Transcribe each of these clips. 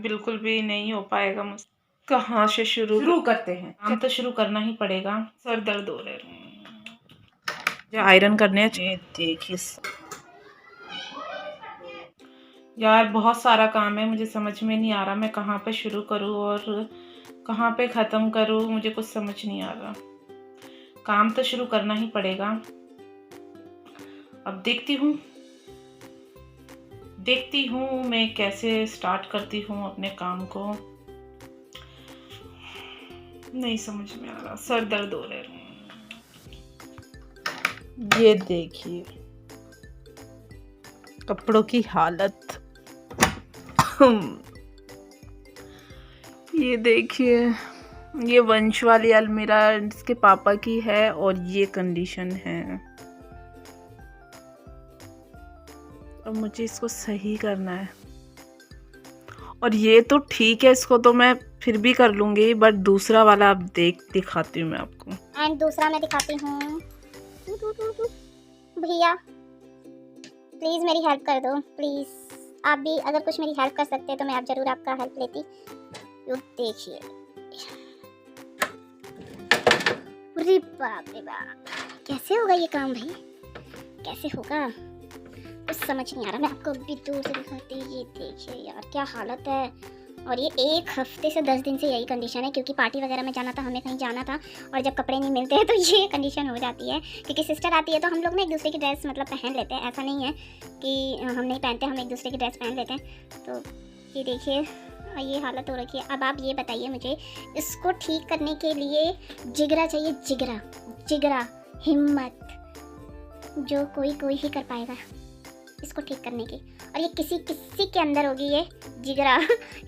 बिल्कुल भी नहीं हो पाएगा मुझसे। कहाँ से शुरू करते हैं? काम तो शुरू करना ही पड़ेगा। सर दर्द हो रहे हैं। जो आयरन करने देखिए यार, बहुत सारा काम है, मुझे समझ में नहीं आ रहा मैं कहाँ पे शुरू करूँ और कहाँ पे ख़त्म करूँ, मुझे कुछ समझ नहीं आ रहा। काम तो शुरू करना ही पड़ेगा। अब देखती हूँ मैं कैसे स्टार्ट करती हूँ अपने काम को। नहीं समझ में आ रहा, सर दर्द हो रहे हैं। ये देखिए कपड़ों की हालत। ये देखिए, ये वंश वाली अलमीरा इसके पापा की है और ये कंडीशन है। अब मुझे इसको सही करना है। और ये तो ठीक है, इसको तो मैं फिर भी कर लूँगी, बट दूसरा वाला अब दिखाती हूँ मैं आपको। एंड दूसरा मैं दिखाती हूँ। भैया प्लीज़ मेरी हेल्प कर दो, प्लीज़। आप भी अगर कुछ मेरी हेल्प कर सकते हैं तो मैं आप ज़रूर आपका हेल्प लेती। यो देखिए, अरे बाप रे बाप, कैसे होगा ये काम भाई, कैसे होगा कुछ समझ नहीं आ रहा। मैं आपको अभी दूर से दिखाती हूँ। ये देखिए यार क्या हालत है। और ये 1 हफ्ते से 10 दिन से यही कंडीशन है, क्योंकि पार्टी वगैरह में जाना था, हमें कहीं जाना था, और जब कपड़े नहीं मिलते हैं तो ये कंडीशन हो जाती है। क्योंकि सिस्टर आती है तो हम लोग ना एक दूसरे की ड्रेस मतलब पहन लेते हैं, ऐसा नहीं है कि हम नहीं पहनते, हम एक दूसरे की ड्रेस पहन लेते हैं। तो ये देखिए ये हालत हो रखी है। अब आप ये बताइए मुझे, इसको ठीक करने के लिए जिगरा चाहिए, जिगरा जिगरा, हिम्मत, जो कोई ही कर पाएगा इसको ठीक करने की। और ये किसी के अंदर होगी ये जिगरा।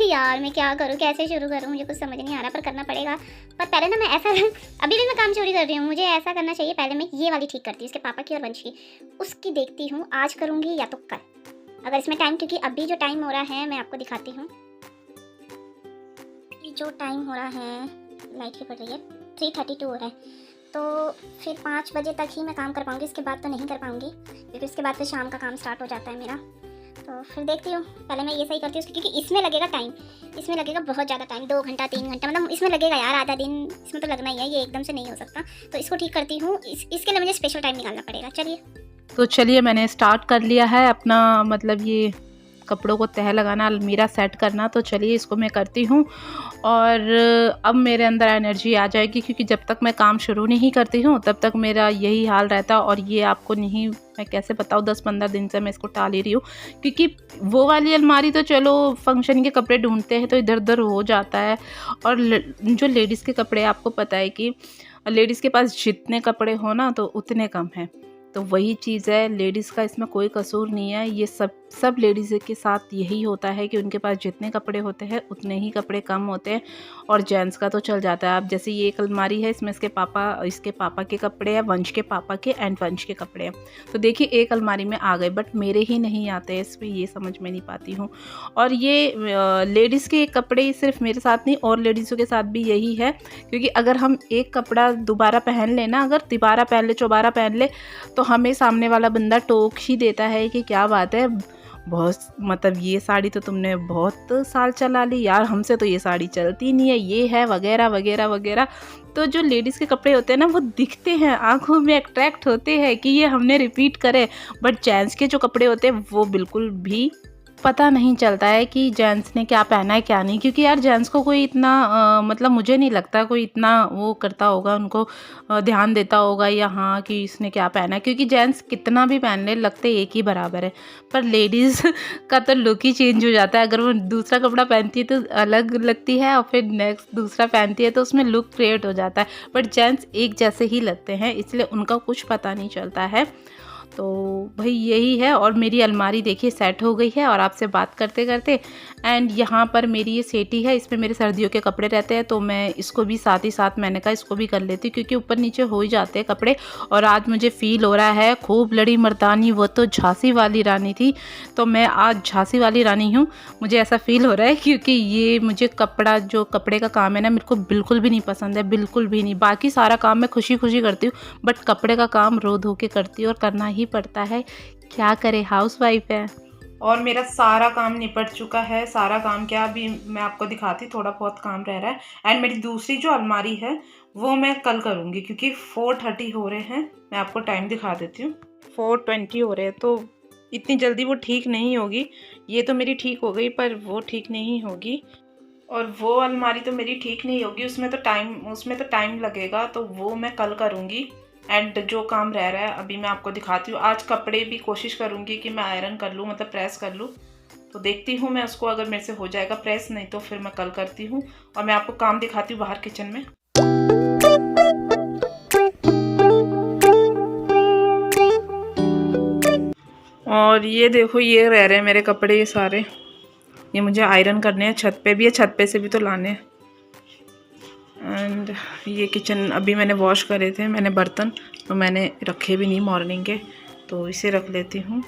यार मैं क्या करूँ, कैसे शुरू करूँ, मुझे कुछ समझ नहीं आ रहा, पर करना पड़ेगा। पर पहले ना मैं ऐसा अभी भी मैं काम चोरी कर रही हूँ, मुझे ऐसा करना चाहिए। पहले मैं ये वाली ठीक करती हूँ, इसके पापा की और वंश की, उसकी देखती हूँ आज करूँगी या तो कल, अगर इसमें टाइम, क्योंकि अभी जो टाइम हो रहा है मैं आपको दिखाती हूँ। जो टाइम हो रहा है, लाइट ही पड़ रही है, 3:32 हो रहा है, तो फिर 5 बजे तक ही मैं काम कर पाऊँगी, इसके बाद तो नहीं कर पाऊँगी, क्योंकि उसके बाद फिर शाम का काम स्टार्ट हो जाता है मेरा। तो फिर देखती हूँ, पहले मैं ये सही करती हूँ, क्योंकि इसमें लगेगा टाइम, इसमें लगेगा बहुत ज़्यादा टाइम, 2 घंटा 3 घंटा, मतलब इसमें लगेगा यार आधा दिन, इसमें तो लगना ही है, ये एकदम से नहीं हो सकता। तो इसको ठीक करती हूँ, इसके लिए मुझे स्पेशल टाइम निकालना पड़ेगा। चलिए मैंने स्टार्ट कर लिया है अपना, मतलब ये कपड़ों को तह लगाना, अलमीरा सेट करना। तो चलिए इसको मैं करती हूँ और अब मेरे अंदर एनर्जी आ जाएगी, क्योंकि जब तक मैं काम शुरू नहीं करती हूँ तब तक मेरा यही हाल रहता। और ये आपको नहीं, मैं कैसे बताऊँ, 10-15 दिन से मैं इसको टाल ही रही हूँ, क्योंकि वो वाली अलमारी तो चलो फंक्शन के कपड़े ढूंढते हैं तो इधर उधर हो जाता है। और जो लेडीज़ के कपड़े, आपको पता है कि लेडीज़ के पास जितने कपड़े हो ना तो उतने कम हैं। तो वही चीज़ है, लेडीज़ का इसमें कोई कसूर नहीं है, ये सब लेडीज़ के साथ यही होता है कि उनके पास जितने कपड़े होते हैं उतने ही कपड़े कम होते हैं। और जेंट्स का तो चल जाता है। अब जैसे ये एक अलमारी है, इसमें इसके पापा के कपड़े हैं, वंश के पापा के एंड वंश के कपड़े हैं। तो देखिए एक अलमारी में आ गए, बट मेरे ही नहीं आते हैं इसमें, ये समझ में नहीं पाती हूँ। और ये लेडीज़ के कपड़े सिर्फ मेरे साथ नहीं, और लेडीज़ों के साथ भी यही है, क्योंकि अगर हम एक कपड़ा दोबारा पहन लेना, अगर तिबारा पहन ले, चौबारा पहन ले, तो हमें सामने वाला बंदा टोक ही देता है कि क्या बात है, बहुत मतलब ये साड़ी तो तुमने बहुत साल चला ली यार, हमसे तो ये साड़ी चलती नहीं है, ये है वगैरह वगैरह वगैरह। तो जो लेडीज़ के कपड़े होते हैं ना, वो दिखते हैं, आंखों में अट्रैक्ट होते हैं कि ये हमने रिपीट करे। बट जेंट्स के जो कपड़े होते हैं वो बिल्कुल भी पता नहीं चलता है कि जेंट्स ने क्या पहना है क्या नहीं, क्योंकि यार जेंट्स को कोई इतना मतलब मुझे नहीं लगता कोई इतना वो करता होगा, उनको ध्यान देता होगा या हाँ कि इसने क्या पहना है, क्योंकि जेंट्स कितना भी पहन ले लगते एक ही बराबर है। पर लेडीज़ का तो लुक ही चेंज हो जाता है, अगर वो दूसरा कपड़ा पहनती है तो अलग लगती है, और फिर नेक्स्ट दूसरा पहनती है तो उसमें लुक क्रिएट हो जाता है। बट जेंट्स एक जैसे ही लगते हैं, इसलिए उनका कुछ पता नहीं चलता है। तो भाई यही है। और मेरी अलमारी देखिए सेट हो गई है, और आपसे बात करते करते एंड यहाँ पर मेरी ये सेटी है, इसमें मेरे सर्दियों के कपड़े रहते हैं, तो मैं इसको भी साथ ही साथ मैंने कहा इसको भी कर लेती हूँ, क्योंकि ऊपर नीचे हो ही जाते हैं कपड़े। और आज मुझे फ़ील हो रहा है खूब लड़ी मर्दानी, वो तो झांसी वाली रानी थी, तो मैं आज झांसी वाली रानी हूँ, मुझे ऐसा फ़ील हो रहा है। क्योंकि ये मुझे जो कपड़े का काम है ना, मेरे को बिल्कुल भी नहीं पसंद है, बिल्कुल भी नहीं। बाकी सारा काम मैं खुशी खुशी करती हूँ, बट कपड़े का काम रो धो के करती हूँ, और करना ही पड़ता है, क्या करे, हाउसवाइफ है। और मेरा सारा काम निपट चुका है। सारा काम क्या, अभी मैं आपको दिखाती, थोड़ा बहुत काम रह रहा है। एंड मेरी दूसरी जो अलमारी है वो मैं कल करूँगी, क्योंकि 4:30 हो रहे हैं। मैं आपको टाइम दिखा देती हूँ, 4:20 हो रहे हैं, तो इतनी जल्दी वो ठीक नहीं होगी। ये तो मेरी ठीक हो गई, पर वो ठीक नहीं होगी। और वो अलमारी तो मेरी ठीक नहीं होगी, उसमें तो टाइम लगेगा, तो वो मैं कल करूँगी। एंड जो काम रह रहा है अभी मैं आपको दिखाती हूँ। आज कपड़े भी कोशिश करूँगी कि मैं आयरन कर लूँ, मतलब प्रेस कर लूँ। तो देखती हूँ मैं उसको, अगर मेरे से हो जाएगा प्रेस, नहीं तो फिर मैं कल करती हूँ। और मैं आपको काम दिखाती हूँ बाहर किचन में। और ये देखो, ये रह रहे हैं मेरे कपड़े, ये सारे, ये मुझे आयरन करने हैं। छत पे भी है, छत पे से भी तो लाने हैं। एंड ये किचन अभी मैंने वॉश करे थे, मैंने बर्तन तो मैंने रखे भी नहीं मॉर्निंग के, तो इसे रख लेती हूँ।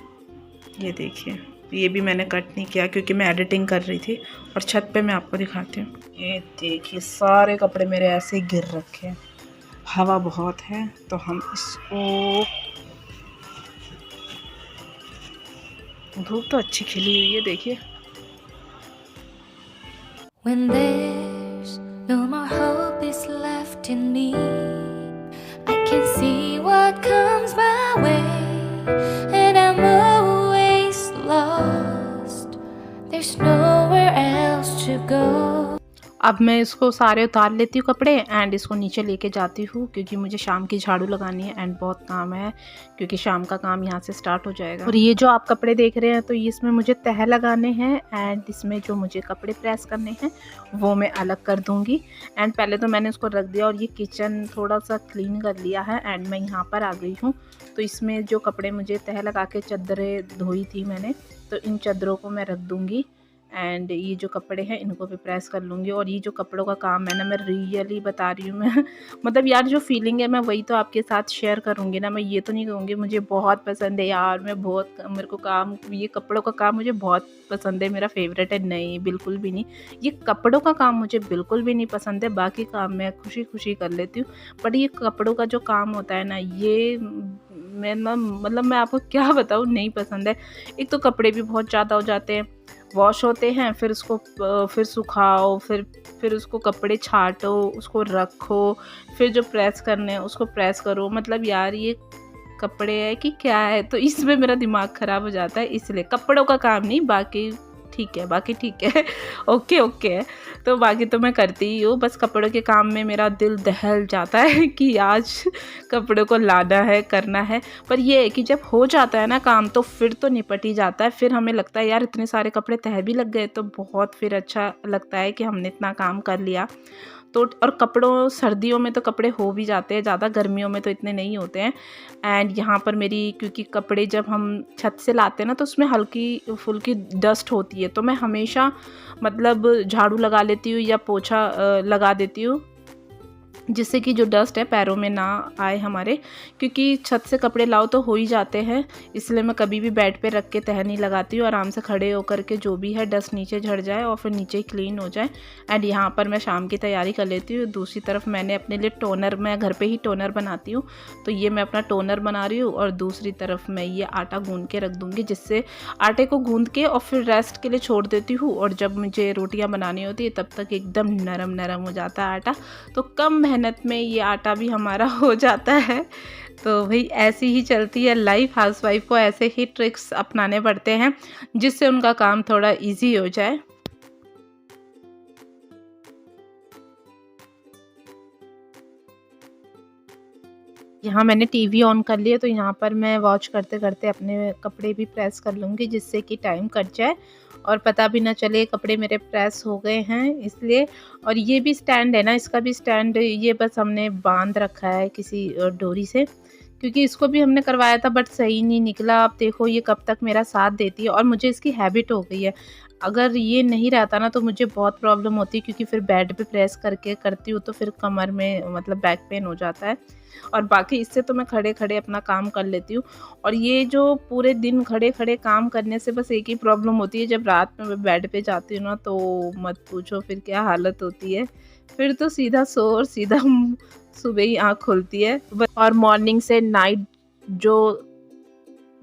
ये देखिए, ये भी मैंने कट नहीं किया क्योंकि मैं एडिटिंग कर रही थी। और छत पे मैं आपको दिखाती हूँ। ये देखिए, सारे कपड़े मेरे ऐसे ही गिर रखे हैं। हवा बहुत है तो हम इसको, धूप तो अच्छी खिली हुई है, देखिए। When there's no more hope is left in me, I can see what comes my way, and I'm always lost. There's nowhere else to go. अब मैं इसको सारे उतार लेती हूँ कपड़े, एंड इसको नीचे लेके जाती हूँ, क्योंकि मुझे शाम की झाड़ू लगानी है एंड बहुत काम है, क्योंकि शाम का काम यहाँ से स्टार्ट हो जाएगा। और ये जो आप कपड़े देख रहे हैं, तो इसमें मुझे तह लगाने हैं, एंड इसमें जो मुझे कपड़े प्रेस करने हैं वो मैं अलग कर दूँगी। एंड पहले तो मैंने इसको रख दिया, और ये किचन थोड़ा सा क्लीन कर लिया है, एंड मैं यहाँ पर आ गई हूँ। तो इसमें जो कपड़े मुझे तह लगा के चादरें धोई थी मैंने, तो इन चादरों को मैं रख दूँगी। एंड ये जो कपड़े हैं इनको भी प्रेस कर लूँगी। और ये जो कपड़ों का काम है ना, मैं रियली बता रही हूँ मैं मतलब यार, जो फीलिंग है मैं वही तो आपके साथ शेयर करूँगी ना। मैं ये तो नहीं कहूँगी मुझे बहुत पसंद है यार, मेरे को काम, ये कपड़ों का काम मुझे बहुत पसंद है, मेरा फेवरेट है, नहीं बिल्कुल भी नहीं। ये कपड़ों का काम मुझे बिल्कुल भी नहीं पसंद है। बाकी काम मैं खुशी खुशी कर लेती हूँ, बट ये कपड़ों का जो काम होता है ना, ये मैं ना, मतलब मैं आपको क्या बताऊँ, नहीं पसंद है। एक तो कपड़े भी बहुत ज़्यादा हो जाते हैं, वॉश होते हैं, फिर उसको फिर सुखाओ, फिर उसको कपड़े छाटो, उसको रखो, फिर जो प्रेस करने हैं उसको प्रेस करो। मतलब यार, ये कपड़े है कि क्या है, तो इसमें मेरा दिमाग ख़राब हो जाता है। इसलिए कपड़ों का काम नहीं, बाकी ठीक है ओके है। तो बाकी तो मैं करती ही हूँ, बस कपड़ों के काम में मेरा दिल दहल जाता है कि आज कपड़ों को लाना है, करना है। पर ये है कि जब हो जाता है ना काम, तो फिर तो निपट ही जाता है। फिर हमें लगता है यार, इतने सारे कपड़े तह भी लग गए, तो बहुत फिर अच्छा लगता है कि हमने इतना काम कर लिया। तो और कपड़ों, सर्दियों में तो कपड़े हो भी जाते हैं ज़्यादा, गर्मियों में तो इतने नहीं होते हैं। एंड यहाँ पर मेरी, क्योंकि कपड़े जब हम छत से लाते हैं ना, तो उसमें हल्की फुल्की डस्ट होती है, तो मैं हमेशा मतलब झाड़ू लगा लेती हूँ या पोछा लगा देती हूँ, जिससे कि जो डस्ट है पैरों में ना आए हमारे। क्योंकि छत से कपड़े लाओ तो हो ही जाते हैं, इसलिए मैं कभी भी बेड पे रख के तह नहीं लगाती हूँ। आराम से खड़े होकर के जो भी है डस्ट नीचे झड़ जाए और फिर नीचे क्लीन हो जाए। एंड यहाँ पर मैं शाम की तैयारी कर लेती हूँ। दूसरी तरफ मैंने अपने लिए टोनर, मैं घर पे ही टोनर बनाती हूँ, तो ये मैं अपना टोनर बना रही हूँ। और दूसरी तरफ मैं ये आटा गूँध के रख दूँगी, जिससे आटे को गूँध के और फिर रेस्ट के लिए छोड़ देती हूँ। और जब मुझे रोटियाँ बनानी होती है तब तक एकदम नरम हो जाता है आटा, तो कम मेहनत में ये आटा भी हमारा हो जाता है। तो भाई ऐसी ही चलती है लाइफ। हाउसवाइफ को ऐसे ही ट्रिक्स अपनाने पड़ते हैं, जिससे उनका काम थोड़ा इजी हो जाए। यहाँ मैंने टीवी ऑन कर लिया, तो यहाँ पर मैं वॉच करते करते अपने कपड़े भी प्रेस कर लूँगी, जिससे कि टाइम कट जाए और पता भी ना चले कपड़े मेरे प्रेस हो गए हैं, इसलिए। और ये भी स्टैंड है ना, इसका भी स्टैंड, ये बस हमने बांध रखा है किसी डोरी से, क्योंकि इसको भी हमने करवाया था बट सही नहीं निकला। अब देखो ये कब तक मेरा साथ देती है, और मुझे इसकी हैबिट हो गई है। अगर ये नहीं रहता ना, तो मुझे बहुत प्रॉब्लम होती है, क्योंकि फिर बेड पे प्रेस करके करती हूँ तो फिर कमर में मतलब बैक पेन हो जाता है। और बाकी इससे तो मैं खड़े खड़े अपना काम कर लेती हूँ। और ये जो पूरे दिन खड़े खड़े काम करने से बस एक ही प्रॉब्लम होती है, जब रात में मैं बेड पे जाती हूँ ना, तो मत पूछो फिर क्या हालत होती है। फिर तो सीधा सो और सीधा सुबह ही आँख खुलती है। और मॉर्निंग से नाइट जो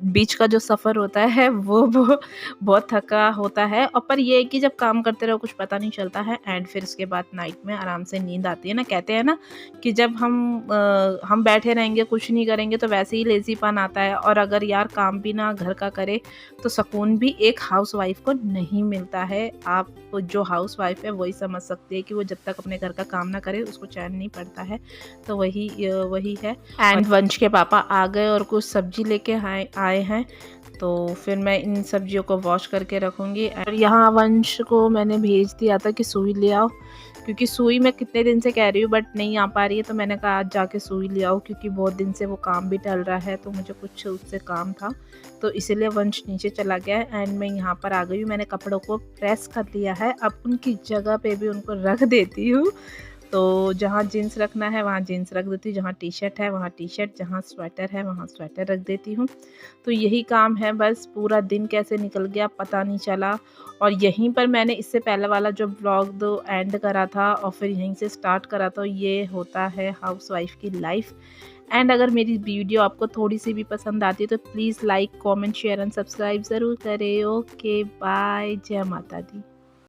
बीच का जो सफ़र होता है वो बहुत थका होता है। और पर ये है कि जब काम करते रहो कुछ पता नहीं चलता है एंड फिर उसके बाद नाइट में आराम से नींद आती है ना। कहते हैं ना कि जब हम बैठे रहेंगे कुछ नहीं करेंगे तो वैसे ही लेज़ीपन आता है, और अगर यार काम भी ना घर का करे तो सुकून भी एक हाउसवाइफ को नहीं मिलता है। आप जो हाउसवाइफ है वही समझ सकती है कि वो जब तक अपने घर का काम ना करे उसको चैन नहीं पड़ता है। तो वही है। एंड वंश के पापा आ गए और कुछ सब्जी लेके आए हैं, तो फिर मैं इन सब्जियों को वॉश करके रखूँगी। और यहाँ वंश को मैंने भेज दिया था कि सुई ले आओ, क्योंकि सुई मैं कितने दिन से कह रही हूँ बट नहीं आ पा रही है, तो मैंने कहा आज जाके सुई ले आओ, क्योंकि बहुत दिन से वो काम भी टल रहा है तो मुझे कुछ उससे काम था, तो इसीलिए वंश नीचे चला गया है। एंड मैं यहाँ पर आ गई हूँ, मैंने कपड़ों को प्रेस कर लिया है, अब उनकी जगह पे भी उनको रख देती हूँ। तो जहाँ जीन्स रखना है वहाँ जीन्स रख देती हूँ, जहाँ टी शर्ट है वहाँ टी शर्ट, जहाँ स्वेटर है वहाँ स्वेटर रख देती हूँ। तो यही काम है बस। पूरा दिन कैसे निकल गया पता नहीं चला। और यहीं पर मैंने इससे पहले वाला जो ब्लॉग एंड करा था और फिर यहीं से स्टार्ट करा था। ये होता है हाउसवाइफ की लाइफ। एंड अगर मेरी वीडियो आपको थोड़ी सी भी पसंद आती है तो please like, comment, share and subscribe ज़रूर करें। ओके बाय, जय माता दी।